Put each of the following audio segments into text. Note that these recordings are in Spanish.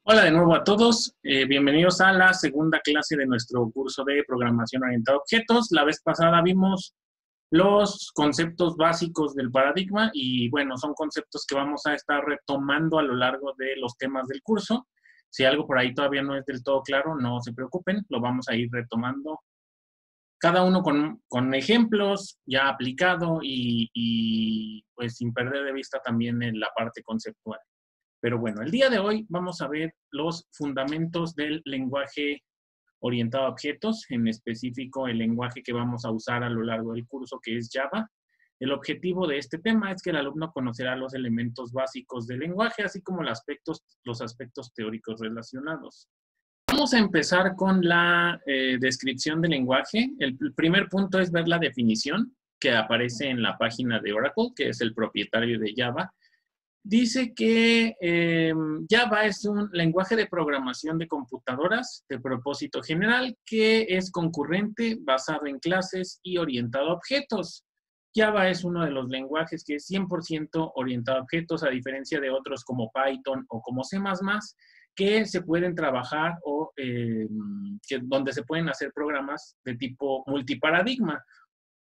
Hola de nuevo a todos, bienvenidos a la segunda clase de nuestro curso de programación orientada a objetos. La vez pasada vimos los conceptos básicos del paradigma y bueno, son conceptos que vamos a estar retomando a lo largo de los temas del curso. Si algo por ahí todavía no es del todo claro, no se preocupen, lo vamos a ir retomando cada uno con ejemplos ya aplicado y pues sin perder de vista también en la parte conceptual. Pero bueno, el día de hoy vamos a ver los fundamentos del lenguaje orientado a objetos, en específico el lenguaje que vamos a usar a lo largo del curso, que es Java. El objetivo de este tema es que el alumno conocerá los elementos básicos del lenguaje, así como los aspectos teóricos relacionados. Vamos a empezar con la descripción del lenguaje. El primer punto es ver la definición que aparece en la página de Oracle, que es el propietario de Java. Dice que Java es un lenguaje de programación de computadoras de propósito general que es concurrente, basado en clases y orientado a objetos. Java es uno de los lenguajes que es 100% orientado a objetos, a diferencia de otros como Python o como C++, que se pueden trabajar o donde se pueden hacer programas de tipo multiparadigma,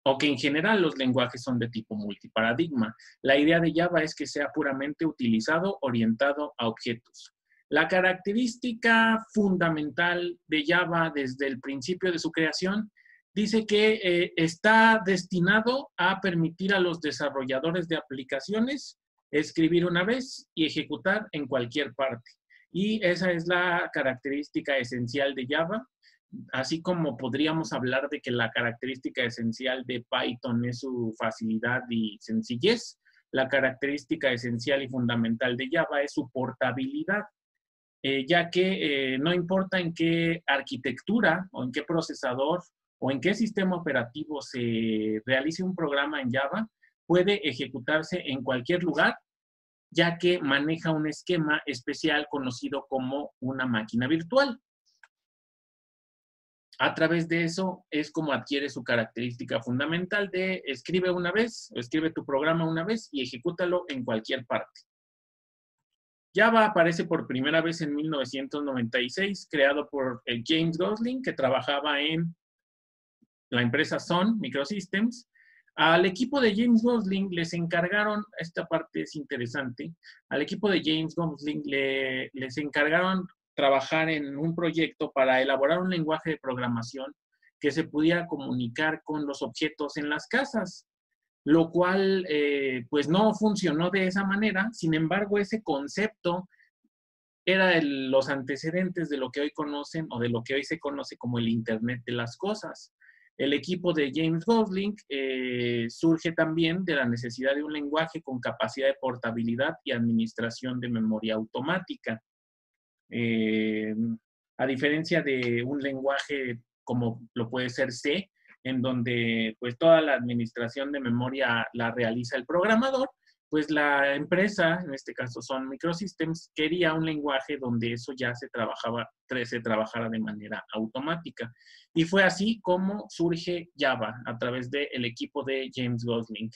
o que en general los lenguajes son de tipo multiparadigma. La idea de Java es que sea puramente utilizado, orientado a objetos. La característica fundamental de Java desde el principio de su creación dice que está destinado a permitir a los desarrolladores de aplicaciones escribir una vez y ejecutar en cualquier parte. Y esa es la característica esencial de Java. Así como podríamos hablar de que la característica esencial de Python es su facilidad y sencillez, la característica esencial y fundamental de Java es su portabilidad, ya que no importa en qué arquitectura o en qué procesador o en qué sistema operativo se realice un programa en Java, puede ejecutarse en cualquier lugar, ya que maneja un esquema especial conocido como una máquina virtual. A través de eso es como adquiere su característica fundamental de escribe una vez, o escribe tu programa una vez y ejecútalo en cualquier parte. Java aparece por primera vez en 1996, creado por James Gosling, que trabajaba en la empresa Sun Microsystems. Al equipo de James Gosling les encargaron, esta parte es interesante, al equipo de James Gosling les encargaron trabajar en un proyecto para elaborar un lenguaje de programación que se pudiera comunicar con los objetos en las casas, lo cual pues no funcionó de esa manera. Sin embargo, ese concepto era los antecedentes de lo que hoy conocen o de lo que hoy se conoce como el Internet de las cosas. El equipo de James Gosling surge también de la necesidad de un lenguaje con capacidad de portabilidad y administración de memoria automática. A diferencia de un lenguaje como lo puede ser C, en donde pues toda la administración de memoria la realiza el programador, pues la empresa, en este caso Sun Microsystems, quería un lenguaje donde eso ya se trabajara de manera automática. Y fue así como surge Java, a través del equipo de James Gosling.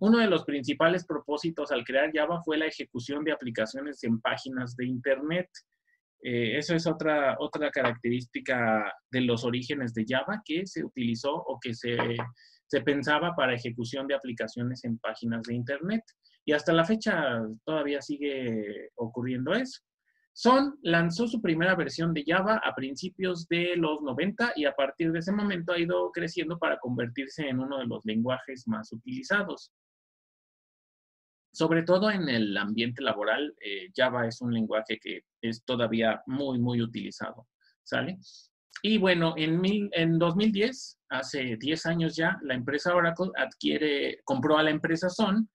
Uno de los principales propósitos al crear Java fue la ejecución de aplicaciones en páginas de Internet. Eso es otra característica de los orígenes de Java, que se utilizó o que se pensaba para ejecución de aplicaciones en páginas de Internet. Y hasta la fecha todavía sigue ocurriendo eso. Sun lanzó su primera versión de Java a principios de los 90 y a partir de ese momento ha ido creciendo para convertirse en uno de los lenguajes más utilizados. Sobre todo en el ambiente laboral, Java es un lenguaje que es todavía muy, muy utilizado, ¿sale? Y bueno, en 2010, hace 10 años ya, la empresa Oracle compró a la empresa Sun,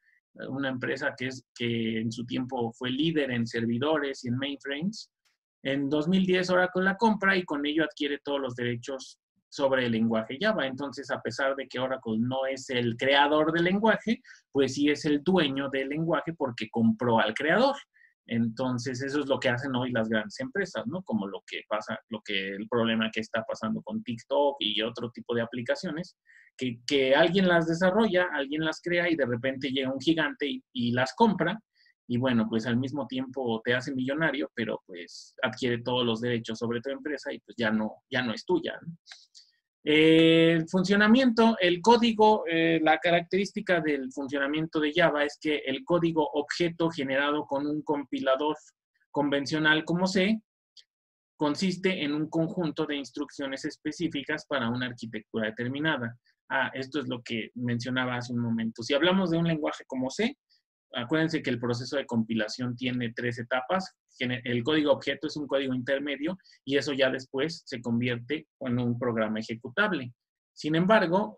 una empresa que en su tiempo fue líder en servidores y en mainframes. En 2010 Oracle la compra y con ello adquiere todos los derechos sobre el lenguaje Java. Entonces, a pesar de que Oracle no es el creador del lenguaje, pues sí es el dueño del lenguaje porque compró al creador. Entonces, eso es lo que hacen hoy las grandes empresas, ¿no? Como el problema que está pasando con TikTok y otro tipo de aplicaciones, que alguien las desarrolla, alguien las crea y de repente llega un gigante y las compra. y bueno, pues al mismo tiempo te hace millonario, pero pues adquiere todos los derechos sobre tu empresa y pues ya no es tuya, ¿no? El funcionamiento, el código, la característica del funcionamiento de Java es que el código objeto generado con un compilador convencional como C consiste en un conjunto de instrucciones específicas para una arquitectura determinada. Esto es lo que mencionaba hace un momento. Si hablamos de un lenguaje como C, acuérdense que el proceso de compilación tiene 3 etapas. El código objeto es un código intermedio y eso ya después se convierte en un programa ejecutable. Sin embargo,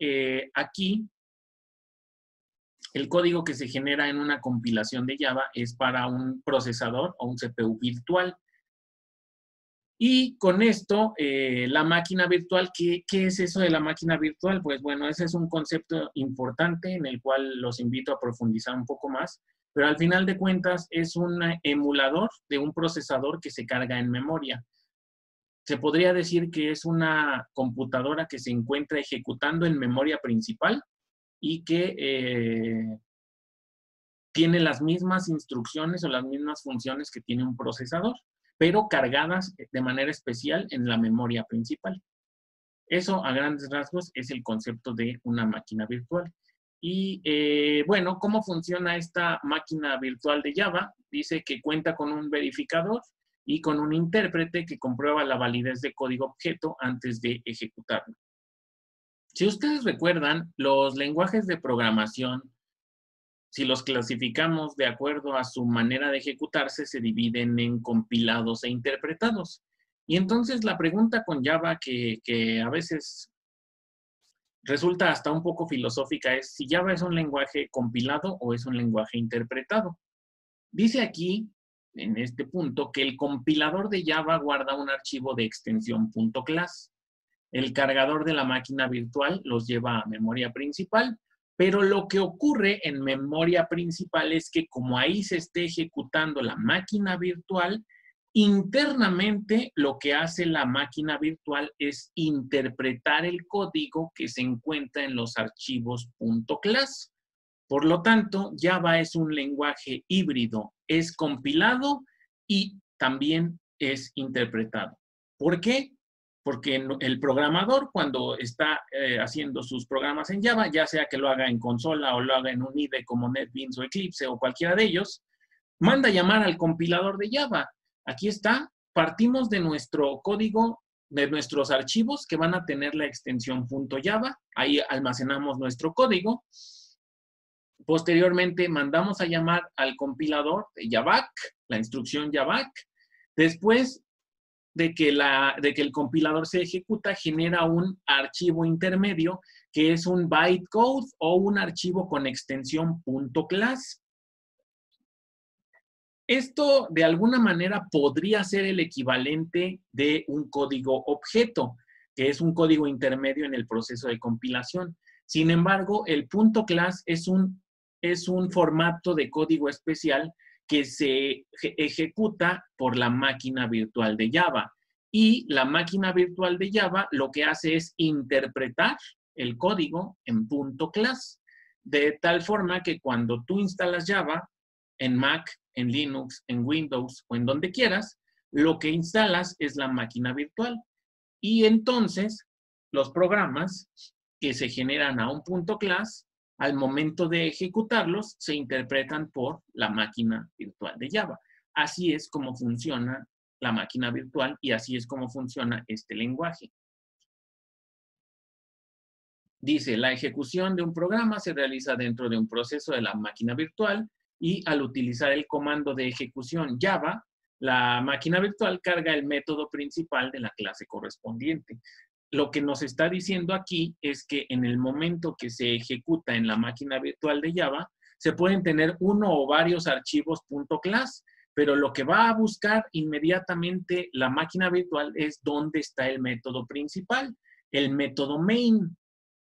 aquí el código que se genera en una compilación de Java es para un procesador o un CPU virtual. Y con esto, la máquina virtual, ¿qué es eso de la máquina virtual? Pues bueno, ese es un concepto importante en el cual los invito a profundizar un poco más, pero al final de cuentas es un emulador de un procesador que se carga en memoria. Se podría decir que es una computadora que se encuentra ejecutando en memoria principal y que tiene las mismas instrucciones o las mismas funciones que tiene un procesador, pero cargadas de manera especial en la memoria principal. Eso, a grandes rasgos, es el concepto de una máquina virtual. Y bueno, ¿cómo funciona esta máquina virtual de Java? Dice que cuenta con un verificador y con un intérprete que comprueba la validez de código objeto antes de ejecutarlo. Si ustedes recuerdan, los lenguajes de programación, si los clasificamos de acuerdo a su manera de ejecutarse, se dividen en compilados e interpretados. Y entonces la pregunta con Java que a veces resulta hasta un poco filosófica es si Java es un lenguaje compilado o es un lenguaje interpretado. Dice aquí, en este punto, que el compilador de Java guarda un archivo de extensión .class. El cargador de la máquina virtual los lleva a memoria principal, pero lo que ocurre en memoria principal es que como ahí se esté ejecutando la máquina virtual, internamente lo que hace la máquina virtual es interpretar el código que se encuentra en los archivos .class. Por lo tanto, Java es un lenguaje híbrido, es compilado y también es interpretado. ¿Por qué? Porque el programador, cuando está haciendo sus programas en Java, ya sea que lo haga en consola o lo haga en un IDE como NetBeans o Eclipse o cualquiera de ellos, manda llamar al compilador de Java. Aquí está, partimos de nuestro código, de nuestros archivos que van a tener la extensión .java, ahí almacenamos nuestro código. Posteriormente mandamos a llamar al compilador de Javac, la instrucción Javac. Después de que el compilador se ejecuta, genera un archivo intermedio que es un bytecode o un archivo con extensión .class. Esto, de alguna manera, podría ser el equivalente de un código objeto, que es un código intermedio en el proceso de compilación. Sin embargo, el .class es un formato de código especial que se ejecuta por la máquina virtual de Java. Y la máquina virtual de Java lo que hace es interpretar el código en .class, de tal forma que cuando tú instalas Java en Mac, en Linux, en Windows o en donde quieras, lo que instalas es la máquina virtual. Y entonces, los programas que se generan a un .class, al momento de ejecutarlos, se interpretan por la máquina virtual de Java. Así es como funciona la máquina virtual y así es como funciona este lenguaje. Dice, la ejecución de un programa se realiza dentro de un proceso de la máquina virtual y al utilizar el comando de ejecución Java, la máquina virtual carga el método principal de la clase correspondiente. Lo que nos está diciendo aquí es que en el momento que se ejecuta en la máquina virtual de Java, se pueden tener uno o varios archivos .class, pero lo que va a buscar inmediatamente la máquina virtual es dónde está el método principal, el método main.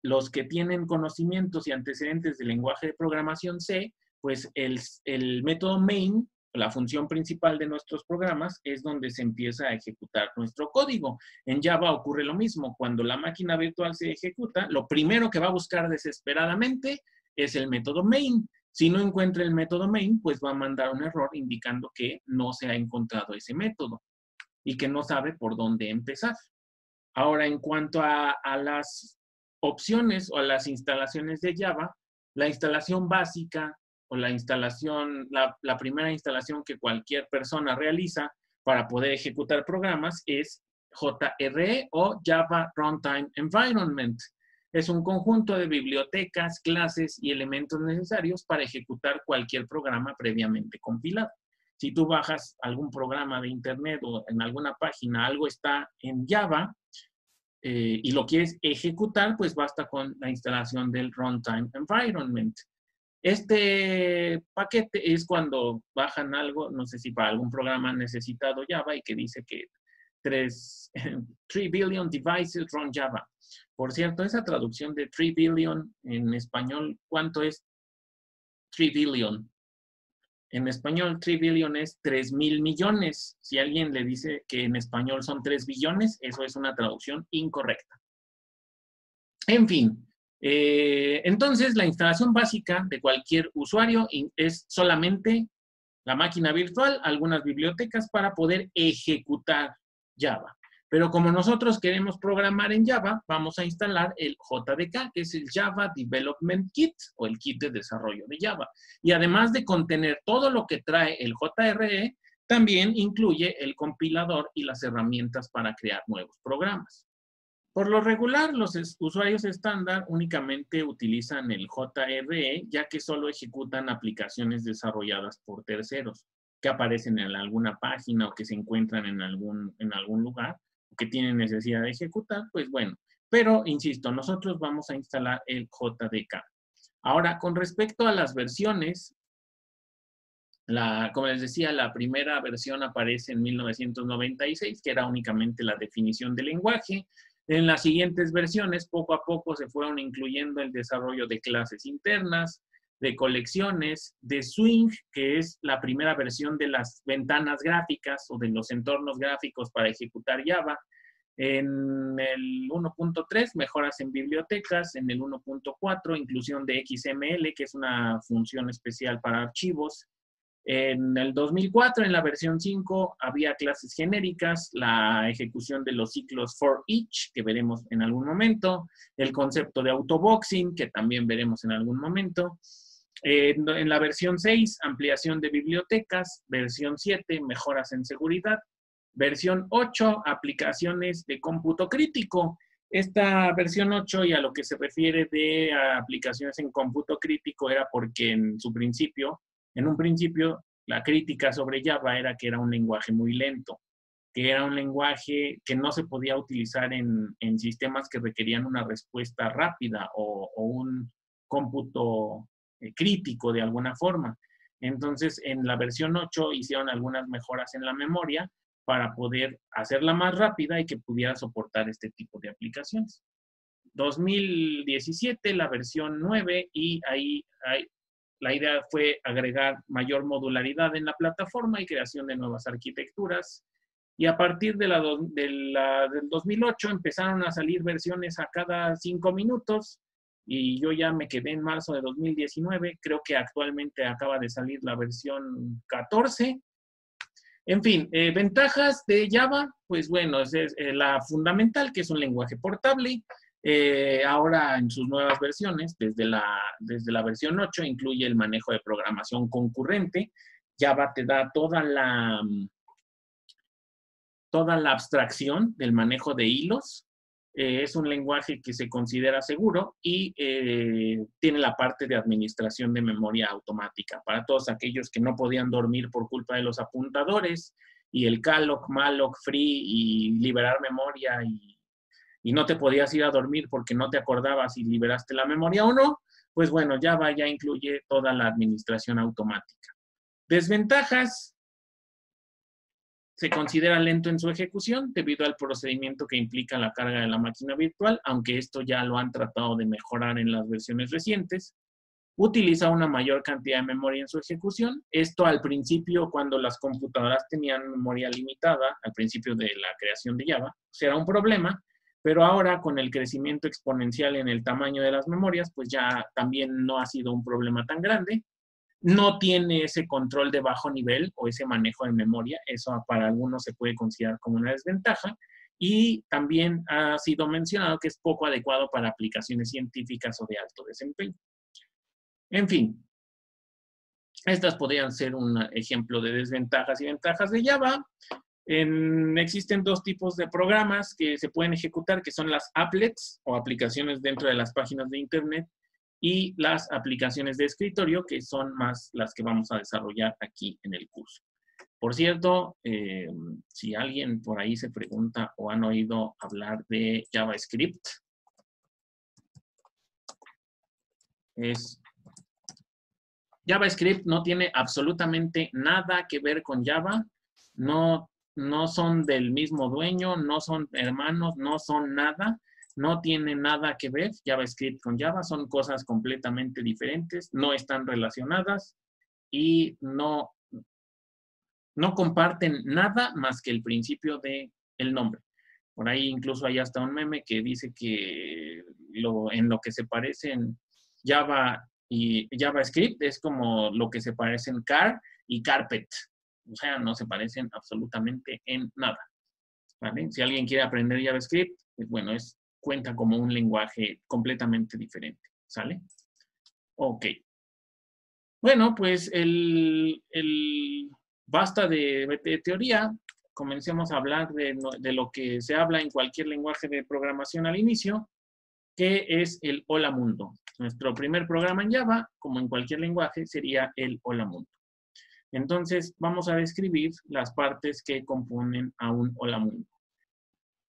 Los que tienen conocimientos y antecedentes del lenguaje de programación C, pues el método main, la función principal de nuestros programas, es donde se empieza a ejecutar nuestro código. En Java ocurre lo mismo. Cuando la máquina virtual se ejecuta, lo primero que va a buscar desesperadamente es el método main. Si no encuentra el método main, pues va a mandar un error indicando que no se ha encontrado ese método y que no sabe por dónde empezar. Ahora, en cuanto a las opciones o a las instalaciones de Java, la instalación básica o la primera instalación que cualquier persona realiza para poder ejecutar programas es JRE o Java Runtime Environment. Es un conjunto de bibliotecas, clases y elementos necesarios para ejecutar cualquier programa previamente compilado. Si tú bajas algún programa de internet o en alguna página, algo está en Java y lo quieres ejecutar, pues basta con la instalación del Runtime Environment. Este paquete es cuando bajan algo, no sé si para algún programa han necesitado Java y que dice que 3 billion devices run Java. Por cierto, esa traducción de 3 billion en español, ¿cuánto es 3 billion? En español, 3 billion es 3,000 millones. Si alguien le dice que en español son 3 billones, eso es una traducción incorrecta. En fin, entonces la instalación básica de cualquier usuario es solamente la máquina virtual, algunas bibliotecas para poder ejecutar Java. Pero como nosotros queremos programar en Java, vamos a instalar el JDK, que es el Java Development Kit o el kit de desarrollo de Java. Y además de contener todo lo que trae el JRE, también incluye el compilador y las herramientas para crear nuevos programas. Por lo regular, los usuarios estándar únicamente utilizan el JRE, ya que solo ejecutan aplicaciones desarrolladas por terceros, que aparecen en alguna página o que se encuentran en algún lugar, o que tienen necesidad de ejecutar, pues bueno. Pero, insisto, nosotros vamos a instalar el JDK. Ahora, con respecto a las versiones, como les decía, la primera versión aparece en 1996, que era únicamente la definición del lenguaje. En las siguientes versiones, poco a poco se fueron incluyendo el desarrollo de clases internas, de colecciones, de Swing, que es la primera versión de las ventanas gráficas o de los entornos gráficos para ejecutar Java. En el 1.3, mejoras en bibliotecas. En el 1.4, inclusión de XML, que es una función especial para archivos. En el 2004, en la versión 5, había clases genéricas, la ejecución de los ciclos for each, que veremos en algún momento, el concepto de autoboxing, que también veremos en algún momento. En la versión 6, ampliación de bibliotecas. Versión 7, mejoras en seguridad. Versión 8, aplicaciones de cómputo crítico. Esta versión 8 y a lo que se refiere de aplicaciones en cómputo crítico era porque en un principio, la crítica sobre Java era que era un lenguaje muy lento, que era un lenguaje que no se podía utilizar en sistemas que requerían una respuesta rápida o un cómputo crítico de alguna forma. Entonces, en la versión 8 hicieron algunas mejoras en la memoria para poder hacerla más rápida y que pudiera soportar este tipo de aplicaciones. 2017, la versión 9, y ahí la idea fue agregar mayor modularidad en la plataforma y creación de nuevas arquitecturas. Y a partir del 2008 empezaron a salir versiones a cada 5 minutos y yo ya me quedé en marzo de 2019. Creo que actualmente acaba de salir la versión 14. En fin, ventajas de Java, pues bueno, es la fundamental, que es un lenguaje portable. Ahora en sus nuevas versiones, desde la versión 8, incluye el manejo de programación concurrente. Java te da toda la abstracción del manejo de hilos. Es un lenguaje que se considera seguro y tiene la parte de administración de memoria automática para todos aquellos que no podían dormir por culpa de los apuntadores y el calloc, malloc, free y liberar memoria y no te podías ir a dormir porque no te acordabas si liberaste la memoria o no. Pues bueno, Java ya incluye toda la administración automática. Desventajas: se considera lento en su ejecución debido al procedimiento que implica la carga de la máquina virtual, aunque esto ya lo han tratado de mejorar en las versiones recientes. Utiliza una mayor cantidad de memoria en su ejecución. Esto al principio, cuando las computadoras tenían memoria limitada, al principio de la creación de Java, pues era un problema, pero ahora con el crecimiento exponencial en el tamaño de las memorias, pues ya también no ha sido un problema tan grande. no tiene ese control de bajo nivel o ese manejo de memoria. Eso para algunos se puede considerar como una desventaja. Y también ha sido mencionado que es poco adecuado para aplicaciones científicas o de alto desempeño. En fin, estas podrían ser un ejemplo de desventajas y ventajas de Java. Existen dos tipos de programas que se pueden ejecutar, que son las applets o aplicaciones dentro de las páginas de Internet y las aplicaciones de escritorio, que son más las que vamos a desarrollar aquí en el curso. Por cierto, si alguien por ahí se pregunta o han oído hablar de JavaScript, JavaScript no tiene absolutamente nada que ver con Java, no son del mismo dueño, no son hermanos, no son nada, no tiene nada que ver JavaScript con Java, son cosas completamente diferentes, no están relacionadas y no comparten nada más que el principio del nombre. Por ahí incluso hay hasta un meme que dice que en lo que se parecen Java y JavaScript es como lo que se parecen car y carpet. O sea, no se parecen absolutamente en nada. ¿Vale? Si alguien quiere aprender JavaScript, pues bueno, cuenta como un lenguaje completamente diferente. ¿Sale? Ok. Bueno, pues basta de teoría. Comencemos a hablar de lo que se habla en cualquier lenguaje de programación al inicio, que es el Hola Mundo. Nuestro primer programa en Java, como en cualquier lenguaje, sería el Hola Mundo. Entonces, vamos a describir las partes que componen a un Hola Mundo.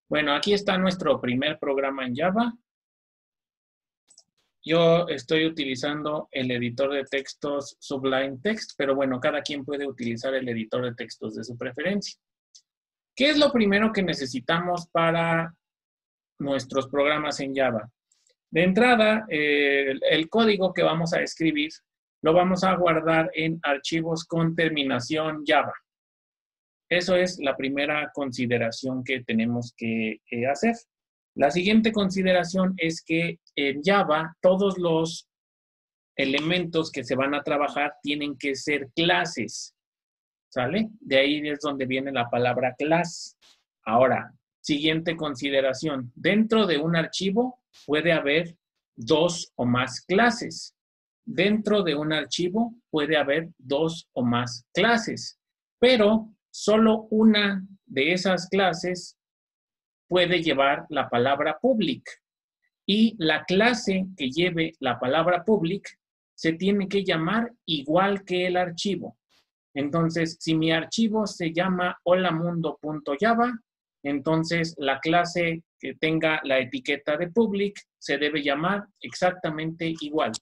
Bueno, aquí está nuestro primer programa en Java. Yo estoy utilizando el editor de textos Sublime Text, pero bueno, cada quien puede utilizar el editor de textos de su preferencia. ¿Qué es lo primero que necesitamos para nuestros programas en Java? De entrada, el código que vamos a escribir lo vamos a guardar en archivos con terminación Java. Eso es la primera consideración que tenemos que hacer. La siguiente consideración es que en Java todos los elementos que se van a trabajar tienen que ser clases. ¿Sale? De ahí es donde viene la palabra class. Ahora, siguiente consideración. Dentro de un archivo puede haber dos o más clases. Dentro de un archivo puede haber dos o más clases. Pero solo una de esas clases puede llevar la palabra public. Y la clase que lleve la palabra public se tiene que llamar igual que el archivo. Entonces, si mi archivo se llama holamundo.java, entonces la clase que tenga la etiqueta de public se debe llamar exactamente igual.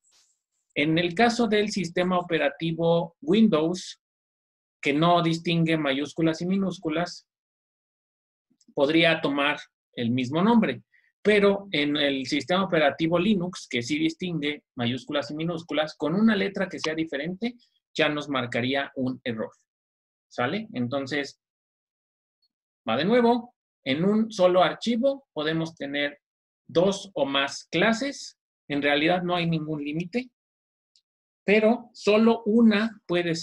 En el caso del sistema operativo Windows, que no distingue mayúsculas y minúsculas, podría tomar el mismo nombre. Pero en el sistema operativo Linux, que sí distingue mayúsculas y minúsculas, con una letra que sea diferente, ya nos marcaría un error. ¿Sale? Entonces, va de nuevo. En un solo archivo podemos tener dos o más clases. En realidad no hay ningún límite, pero solo una puede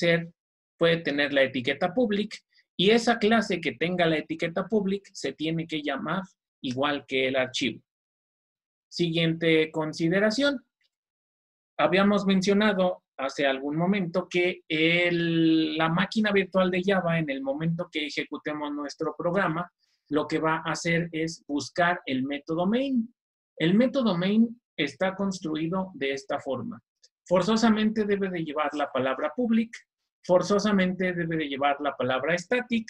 tener la etiqueta public y esa clase que tenga la etiqueta public se tiene que llamar igual que el archivo. Siguiente consideración. Habíamos mencionado hace algún momento que la máquina virtual de Java, en el momento que ejecutemos nuestro programa, lo que va a hacer es buscar el método main. El método main está construido de esta forma. Forzosamente debe de llevar la palabra public, forzosamente debe de llevar la palabra static.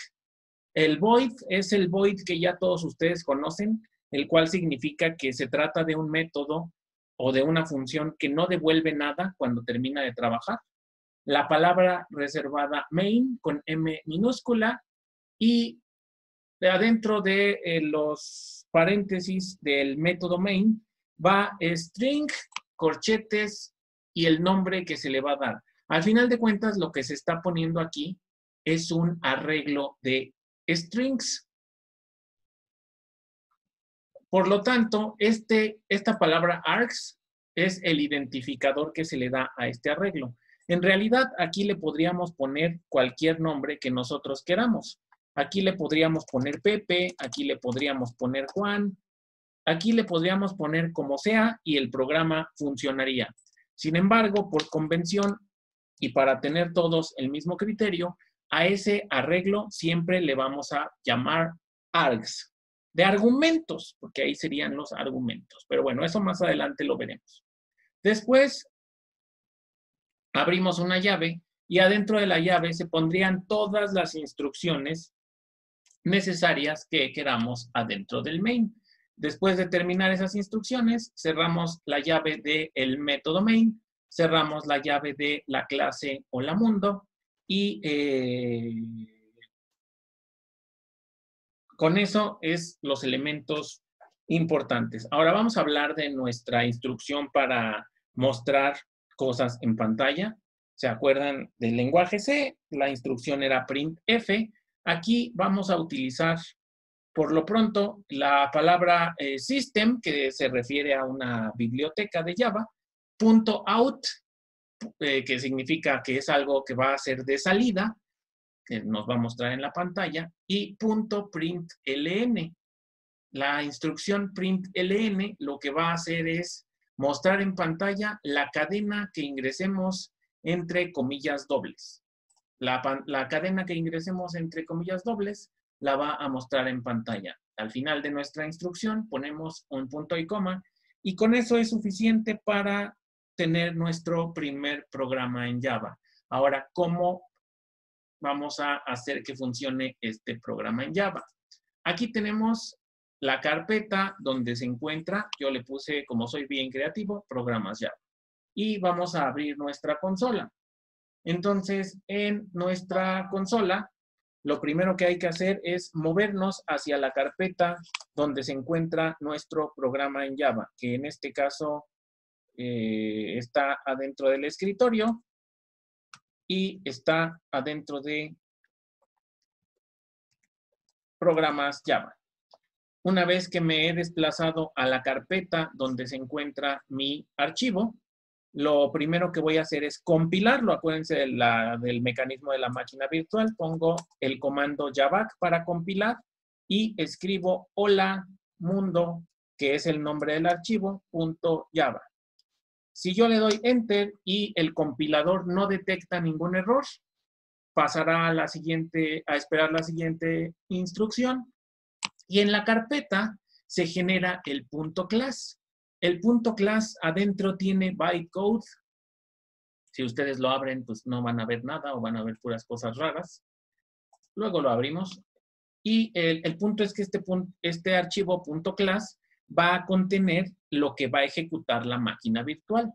El void es el void que ya todos ustedes conocen, el cual significa que se trata de un método o de una función que no devuelve nada cuando termina de trabajar. La palabra reservada main con M minúscula y de adentro de los paréntesis del método main va string, corchetes y el nombre que se le va a dar. Al final de cuentas, lo que se está poniendo aquí es un arreglo de strings. Por lo tanto, esta palabra args es el identificador que se le da a este arreglo. En realidad, aquí le podríamos poner cualquier nombre que nosotros queramos. Aquí le podríamos poner Pepe, aquí le podríamos poner Juan, aquí le podríamos poner como sea y el programa funcionaría. Sin embargo, por convención y para tener todos el mismo criterio, a ese arreglo siempre le vamos a llamar args, de argumentos, porque ahí serían los argumentos. Pero bueno, eso más adelante lo veremos. Después, abrimos una llave y adentro de la llave se pondrían todas las instrucciones necesarias que queramos adentro del main. Después de terminar esas instrucciones, cerramos la llave del método main, cerramos la llave de la clase Hola Mundo y con eso es los elementos importantes. Ahora vamos a hablar de nuestra instrucción para mostrar cosas en pantalla. ¿Se acuerdan del lenguaje C? La instrucción era printf. Aquí vamos a utilizar, por lo pronto, la palabra system, que se refiere a una biblioteca de Java, .out, que significa que es algo que va a ser de salida, que nos va a mostrar en la pantalla, y .println. La instrucción println lo que va a hacer es mostrar en pantalla la cadena que ingresemos entre comillas dobles. La cadena que ingresemos entre comillas dobles la va a mostrar en pantalla. Al final de nuestra instrucción ponemos un punto y coma y con eso es suficiente para tener nuestro primer programa en Java. Ahora, ¿cómo vamos a hacer que funcione este programa en Java? Aquí tenemos la carpeta donde se encuentra, yo le puse, como soy bien creativo, programas Java. Y vamos a abrir nuestra consola. Entonces, en nuestra consola, lo primero que hay que hacer es movernos hacia la carpeta donde se encuentra nuestro programa en Java, que en este caso está adentro del escritorio y está adentro de programas Java. Una vez que me he desplazado a la carpeta donde se encuentra mi archivo, lo primero que voy a hacer es compilarlo. Acuérdense del mecanismo de la máquina virtual. Pongo el comando javac para compilar y escribo hola mundo, que es el nombre del archivo, .java. Si yo le doy enter y el compilador no detecta ningún error, pasará a esperar la siguiente instrucción. Y en la carpeta se genera el .class. El .class adentro tiene bytecode. Si ustedes lo abren, pues no van a ver nada o van a ver puras cosas raras. Luego lo abrimos. Y el punto es que este archivo .class va a contener lo que va a ejecutar la máquina virtual.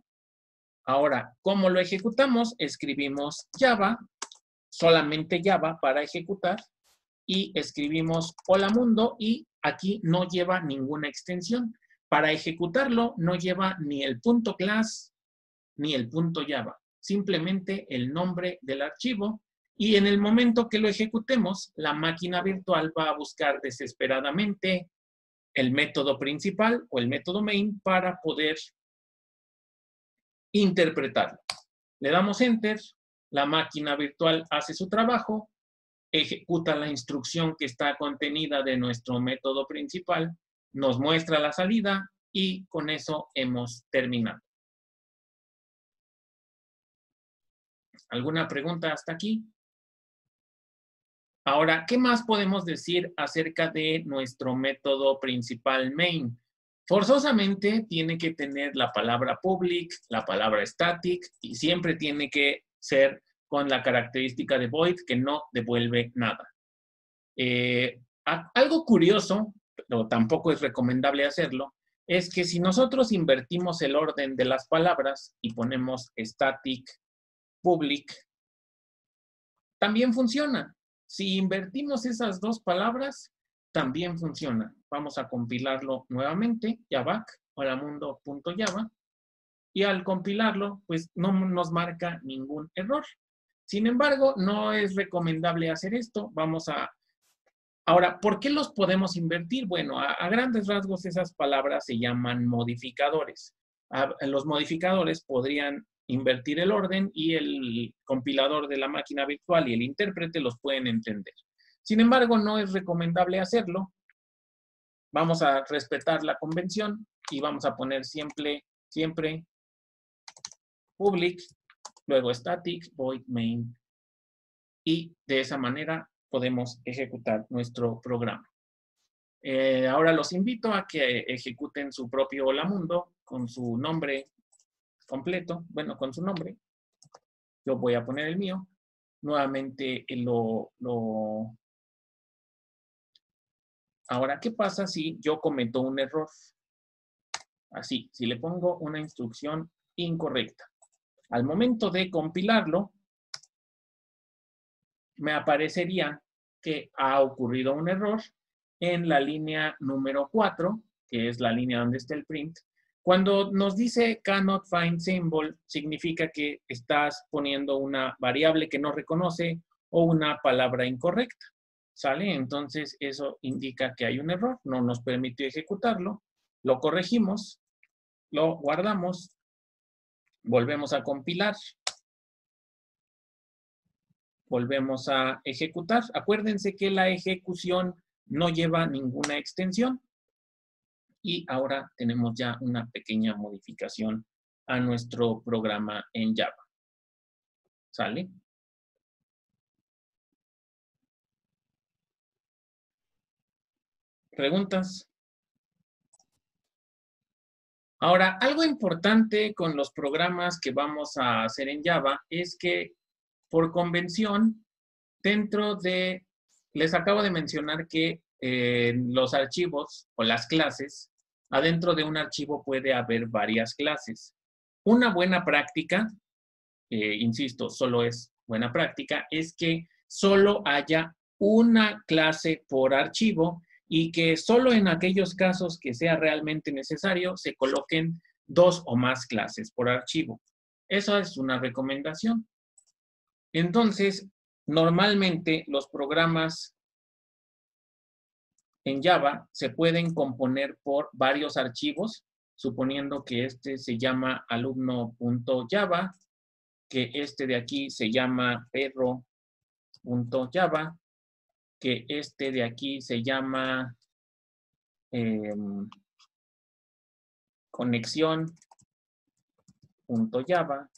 Ahora, ¿cómo lo ejecutamos? Escribimos Java, solamente Java para ejecutar. Y escribimos hola mundo y aquí no lleva ninguna extensión. Para ejecutarlo no lleva ni el .class ni el .java, simplemente el nombre del archivo y en el momento que lo ejecutemos, la máquina virtual va a buscar desesperadamente el método principal o el método main para poder interpretarlo. Le damos enter, la máquina virtual hace su trabajo, ejecuta la instrucción que está contenida de nuestro método principal, nos muestra la salida y con eso hemos terminado. ¿Alguna pregunta hasta aquí? Ahora, ¿qué más podemos decir acerca de nuestro método principal main? Forzosamente tiene que tener la palabra public, la palabra static y siempre tiene que ser con la característica de void que no devuelve nada. Algo curioso, pero tampoco es recomendable hacerlo, es que si nosotros invertimos el orden de las palabras y ponemos static, public, también funciona. Si invertimos esas dos palabras, también funciona. Vamos a compilarlo nuevamente, javac, holamundo.java, y al compilarlo, pues no nos marca ningún error. Sin embargo, no es recomendable hacer esto. Ahora, ¿por qué los podemos invertir? Bueno, a grandes rasgos esas palabras se llaman modificadores. Los modificadores podrían invertir el orden y el compilador de la máquina virtual y el intérprete los pueden entender. Sin embargo, no es recomendable hacerlo. Vamos a respetar la convención y vamos a poner siempre public, luego static, void main. Y de esa manera podemos ejecutar nuestro programa. Ahora los invito a que ejecuten su propio Hola Mundo con su nombre completo, bueno, con su nombre. Yo voy a poner el mío. Nuevamente Ahora, ¿qué pasa si yo cometo un error? Así, si le pongo una instrucción incorrecta. Al momento de compilarlo, me aparecería que ha ocurrido un error en la línea número 4, que es la línea donde está el print. Cuando nos dice cannot find symbol, significa que estás poniendo una variable que no reconoce o una palabra incorrecta. ¿Sale? Entonces, eso indica que hay un error, no nos permitió ejecutarlo. Lo corregimos, lo guardamos, volvemos a compilar. Volvemos a ejecutar. Acuérdense que la ejecución no lleva ninguna extensión. Y ahora tenemos ya una pequeña modificación a nuestro programa en Java. ¿Sale? ¿Preguntas? Ahora, algo importante con los programas que vamos a hacer en Java es que, por convención, les acabo de mencionar que los archivos o las clases, adentro de un archivo puede haber varias clases. Una buena práctica, insisto, solo es buena práctica, es que solo haya una clase por archivo y que solo en aquellos casos que sea realmente necesario se coloquen 2 o más clases por archivo. Esa es una recomendación. Entonces, normalmente los programas en Java se pueden componer por varios archivos, suponiendo que este se llama alumno.java, que este de aquí se llama perro.java, que este de aquí se llama conexión.java.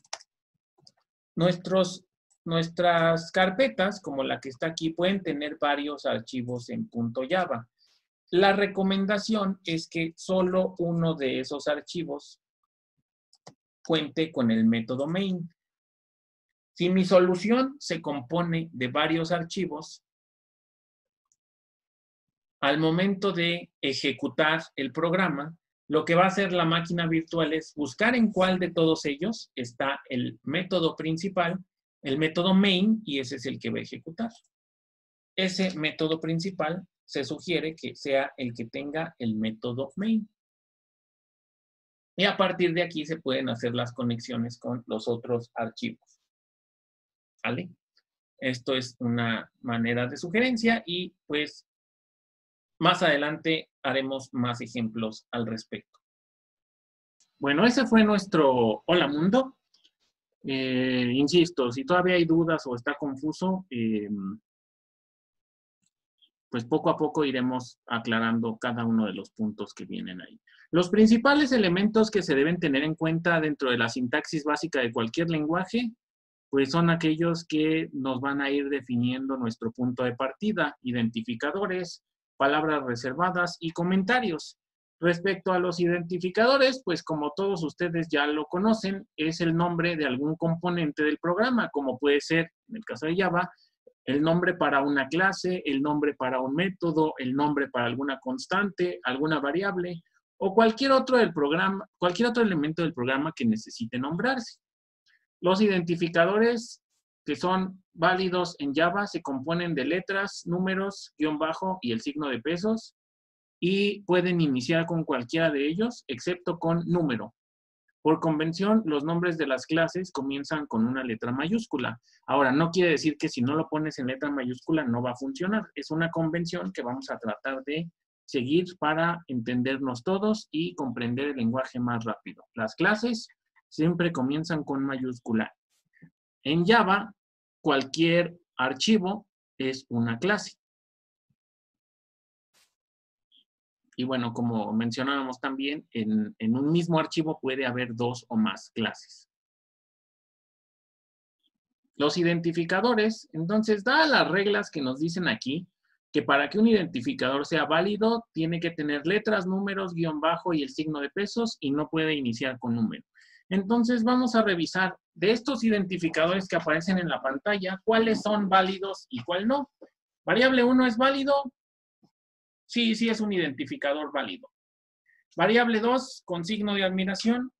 Nuestras carpetas, como la que está aquí, pueden tener varios archivos en .java. La recomendación es que solo uno de esos archivos cuente con el método main. Si mi solución se compone de varios archivos, al momento de ejecutar el programa, lo que va a hacer la máquina virtual es buscar en cuál de todos ellos está el método principal, el método main, y ese es el que va a ejecutar. Ese método principal se sugiere que sea el que tenga el método main. Y a partir de aquí se pueden hacer las conexiones con los otros archivos. ¿Vale? Esto es una manera de sugerencia y pues más adelante haremos más ejemplos al respecto. Bueno, ese fue nuestro Hola Mundo. Insisto, si todavía hay dudas o está confuso, pues poco a poco iremos aclarando cada uno de los puntos que vienen ahí. Los principales elementos que se deben tener en cuenta dentro de la sintaxis básica de cualquier lenguaje, pues son aquellos que nos van a ir definiendo nuestro punto de partida, identificadores, palabras reservadas y comentarios. Respecto a los identificadores, pues como todos ustedes ya lo conocen, es el nombre de algún componente del programa, como puede ser, en el caso de Java, el nombre para una clase, el nombre para un método, el nombre para alguna constante, alguna variable, o cualquier otro elemento del programa que necesite nombrarse. Los identificadores que son válidos en Java se componen de letras, números, guión bajo y el signo de pesos, y pueden iniciar con cualquiera de ellos, excepto con número. Por convención, los nombres de las clases comienzan con una letra mayúscula. Ahora, no quiere decir que si no lo pones en letra mayúscula no va a funcionar. Es una convención que vamos a tratar de seguir para entendernos todos y comprender el lenguaje más rápido. Las clases siempre comienzan con mayúscula. En Java, cualquier archivo es una clase. Y bueno, como mencionábamos también, en un mismo archivo puede haber 2 o más clases. Los identificadores, entonces, dadas las reglas que nos dicen aquí, que para que un identificador sea válido, tiene que tener letras, números, guión bajo y el signo de pesos y no puede iniciar con número. Entonces, vamos a revisar de estos identificadores que aparecen en la pantalla, cuáles son válidos y cuál no. Variable 1 es válido. Sí, sí es un identificador válido. Variable 2 con signo de admiración.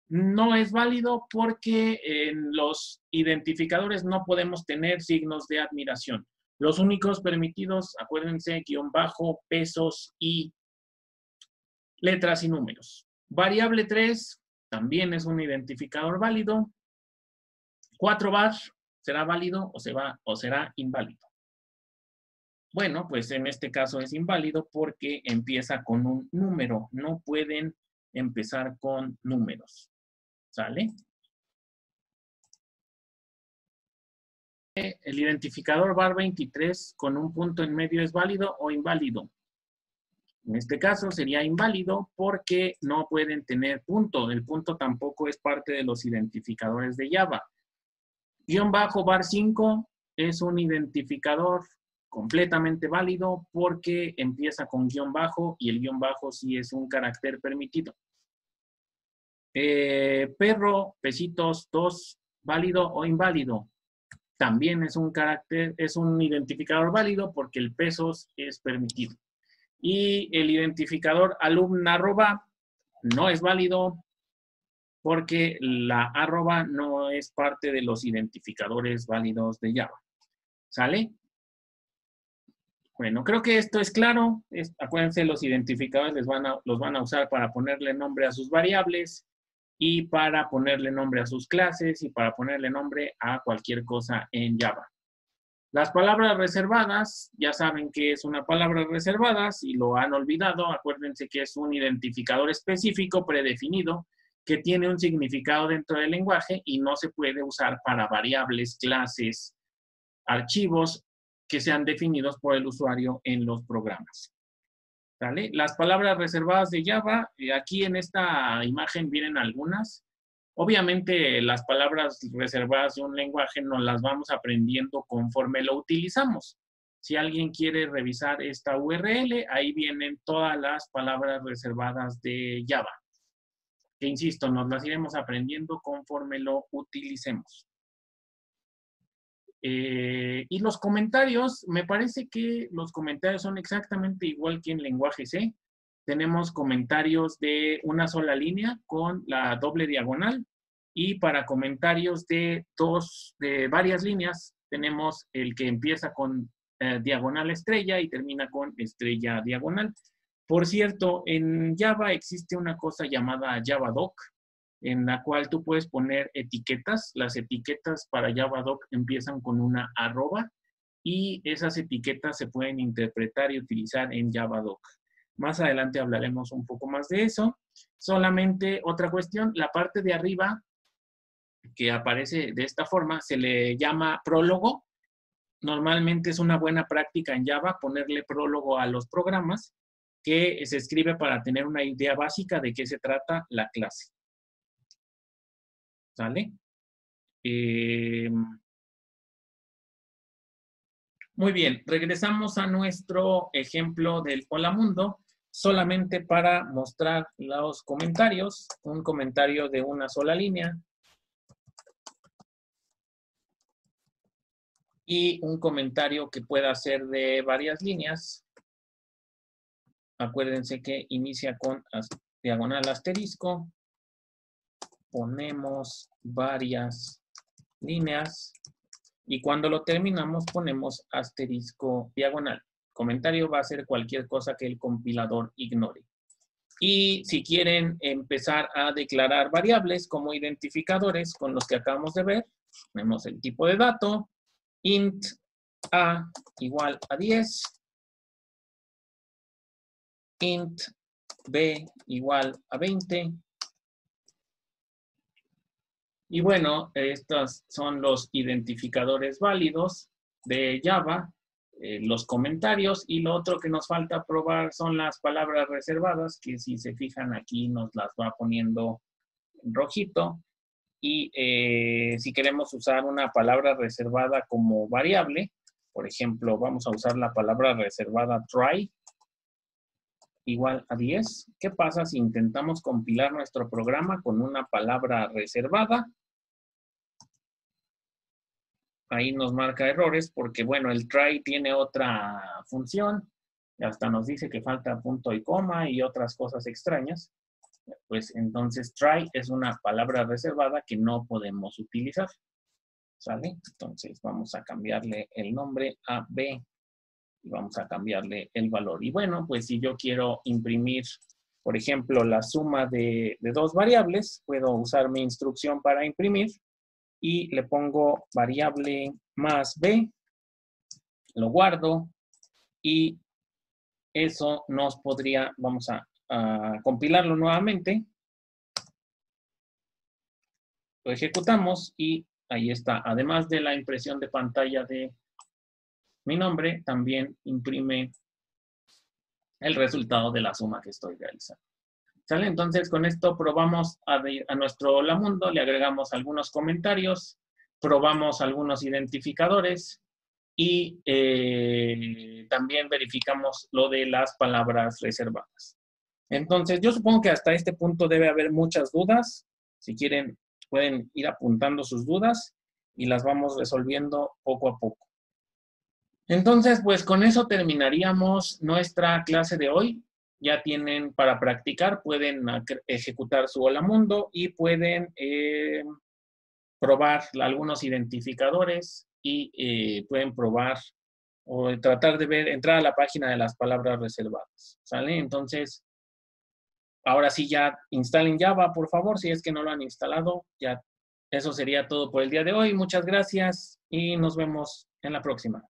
No es válido porque en los identificadores no podemos tener signos de admiración. Los únicos permitidos, acuérdense, guión bajo, pesos y letras y números. Variable 3 también es un identificador válido. 4 bar será válido o será inválido. Bueno, pues en este caso es inválido porque empieza con un número. No pueden empezar con números. ¿Sale? El identificador bar 23 con un punto en medio es válido o inválido. En este caso sería inválido porque no pueden tener punto. El punto tampoco es parte de los identificadores de Java. Guión bajo bar 5 es un identificador completamente válido porque empieza con guión bajo y el guión bajo sí es un carácter permitido. Perro, pesitos, 2, válido o inválido. También es un carácter, es un identificador válido porque el pesos es permitido. Y el identificador alumna arroba no es válido porque la arroba no es parte de los identificadores válidos de Java. ¿Sale? Bueno, creo que esto es claro. Acuérdense, los identificadores los van a usar para ponerle nombre a sus variables y para ponerle nombre a sus clases y para ponerle nombre a cualquier cosa en Java. Las palabras reservadas, ya saben que es una palabra reservada, si lo han olvidado, acuérdense que es un identificador específico predefinido que tiene un significado dentro del lenguaje y no se puede usar para variables, clases, archivos que sean definidos por el usuario en los programas. ¿Vale? Las palabras reservadas de Java, aquí en esta imagen vienen algunas. Obviamente las palabras reservadas de un lenguaje nos las vamos aprendiendo conforme lo utilizamos. Si alguien quiere revisar esta URL, ahí vienen todas las palabras reservadas de Java. Que insisto, nos las iremos aprendiendo conforme lo utilicemos. Y los comentarios, me parece que los comentarios son exactamente igual que en lenguaje C. Tenemos comentarios de una sola línea con la doble diagonal. Y para comentarios de varias líneas, tenemos el que empieza con diagonal estrella y termina con estrella diagonal. Por cierto, en Java existe una cosa llamada JavaDoc, en la cual tú puedes poner etiquetas. Las etiquetas para JavaDoc empiezan con una arroba y esas etiquetas se pueden interpretar y utilizar en JavaDoc. Más adelante hablaremos un poco más de eso. Solamente otra cuestión, la parte de arriba que aparece de esta forma se le llama prólogo. Normalmente es una buena práctica en Java ponerle prólogo a los programas, que se escribe para tener una idea básica de qué se trata la clase. ¿Sale? Muy bien, regresamos a nuestro ejemplo del Hola Mundo, solamente para mostrar los comentarios. Un comentario de una sola línea. Y un comentario que pueda ser de varias líneas. Acuérdense que inicia con diagonal asterisco. Ponemos varias líneas. Y cuando lo terminamos, ponemos asterisco diagonal. Comentario va a ser cualquier cosa que el compilador ignore. Y si quieren empezar a declarar variables como identificadores con los que acabamos de ver, ponemos el tipo de dato, int a igual a 10, int b igual a 20, Y bueno, estos son los identificadores válidos de Java, los comentarios, y lo otro que nos falta probar son las palabras reservadas, que si se fijan aquí nos las va poniendo en rojito. Y si queremos usar una palabra reservada como variable, por ejemplo, vamos a usar la palabra reservada try igual a 10. ¿Qué pasa si intentamos compilar nuestro programa con una palabra reservada? Ahí nos marca errores porque, bueno, el try tiene otra función. Y hasta nos dice que falta punto y coma y otras cosas extrañas. Pues entonces try es una palabra reservada que no podemos utilizar. ¿Sale? Entonces vamos a cambiarle el nombre a B y vamos a cambiarle el valor. Y bueno, pues si yo quiero imprimir, por ejemplo, la suma de dos variables, puedo usar mi instrucción para imprimir y le pongo variable más B, lo guardo y eso nos podría, vamos a compilarlo nuevamente, lo ejecutamos y ahí está. Además de la impresión de pantalla de mi nombre, también imprime el resultado de la suma que estoy realizando. ¿Sale? Entonces, con esto probamos a nuestro Hola Mundo, le agregamos algunos comentarios, probamos algunos identificadores y también verificamos lo de las palabras reservadas. Entonces, yo supongo que hasta este punto debe haber muchas dudas. Si quieren, pueden ir apuntando sus dudas y las vamos resolviendo poco a poco. Entonces, pues con eso terminaríamos nuestra clase de hoy. Ya tienen para practicar, pueden ejecutar su Hola Mundo y pueden probar algunos identificadores y pueden probar o tratar de ver, entrar a la página de las palabras reservadas. ¿Sale? Entonces, ahora sí ya instalen Java, por favor, si es que no lo han instalado. Ya, eso sería todo por el día de hoy. Muchas gracias y nos vemos en la próxima.